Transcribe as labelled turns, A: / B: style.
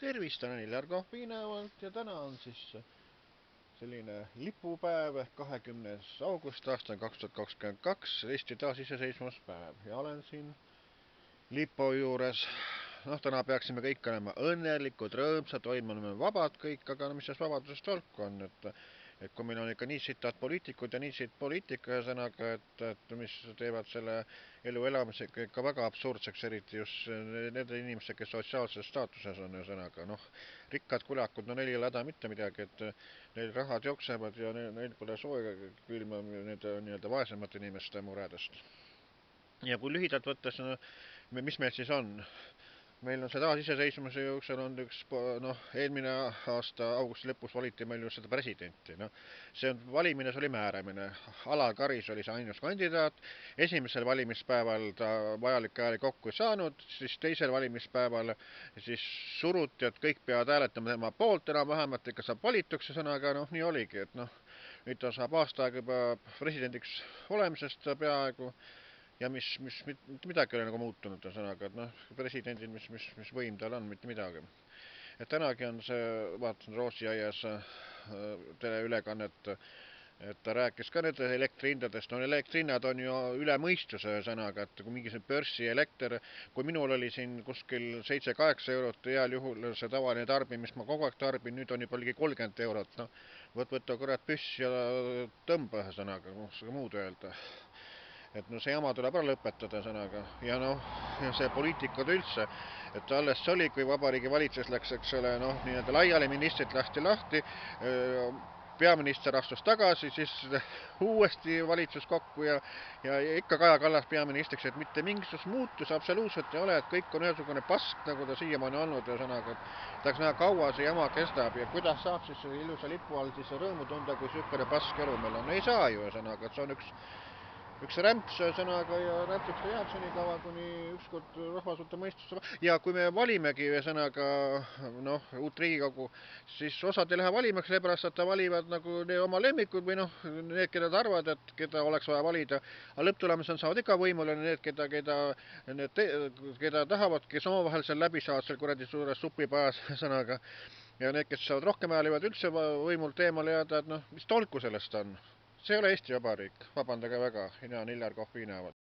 A: Tervist, olen Iljar Kohvinevalt ja täna on siis selline lipupäev, 20. august aastal 2022, Eesti taasiseseisvumispäev ja olen siin lipu juures. Täna peaksime kõik olema õnnelikud, rõõmsad, hoidma vabad kõik, aga mis sellest vabadusest tolku on, et kui meil on ikka nii sitad poliitikud ja nii siit poliitika ühesõnaga, et mis teevad selle elu elamisega ikka väga absurdseks, eriti just need inimesed, kes sotsiaalses staatuses on ühesõnaga, rikkad kulakud, neil ei ole häda mitte midagi, et neil rahad jooksevad ja neil pole sooja külma nii-öelda vaesemate inimeste muredest. Ja kui lühidalt võttes, mis meil siis on? Meil on see taasiseseisvumise jooksul on eelmine aasta augusti lõpus valiti meil ju seda presidenti. See valimine, see oli määramine. Alar Karis oli see ainus kandidaat. Esimesel valimispäeval ta vajalikke hääli kokku ei saanud, siis teisel valimispäeval siis suruti, et kõik peavad hääletama tema poolt enam-vähem, et ikka saab valituks ja sõnaga, nii oligi, et nüüd ta saab aasta aega juba presidendiks olemisest peaaegu. Ja mitte midagi ei ole muutunud sõnaga, et presidendil, mis võim tal on, mitte midagi. Et tänagi on see, vaatasin Roosiaias teleülekannet, et ta rääkis ka nüüd elektrihindadest. Elektrihinnad on ju üle mõistuse sõnaga, et kui mingisugune börsielekter, kui minul oli siin kuskil 7-8 eurot, heal juhul see tavaline tarbimine, mis ma kogu aeg tarbin, nüüd on juba ligi 30 eurot. Võta kurat püss ja tõmba sõnaga, muud öelda. Et see jama tuleb ära lõpetada sõnaga ja see poliitikud üldse, et alles see oli, kui Vabariigi Valitsus läks, eks ole, nii-öelda laiali, ministrit lasti lahti, peaminister astus tagasi, siis uuesti valitsus kokku ja ikka Kaja Kallas peaministriks, et mitte mingisugust muutus absoluutselt ei ole, et kõik on ühesugune pask, nagu ta siiamaani olnud ja sõnaga, et tahaks näha, kaua see jama kestab ja kuidas saab siis ilusa lipu all siis rõõmu tunda, kui niisugune pask elu meil on. Ei saa ju sõnaga, et see on üks rämps sõnaga ja rämpsiks ta jääb senikaua, kuni ükskord rahvas võtab mõistusse. Ja kui me valimegi sõnaga uut Riigikogu, siis osad ei lähe valimaks, sellepärast, et ta valivad nagu oma lemmikud või need, keda ta arvad, et keda oleks vaja valida. Aga lõpptulemusena saavad ikka võimule need, keda tahavad, kes omavahel seal läbi saavad seal kuradi suures supipajas sõnaga. Ja need, kes saavad rohkem hääli, võivad üldse võimult eemale jääda, et mis tolku sellest on. See ei ole Eesti Vabariik, vabandage väga, mina olen Iljar Kohvinevalt.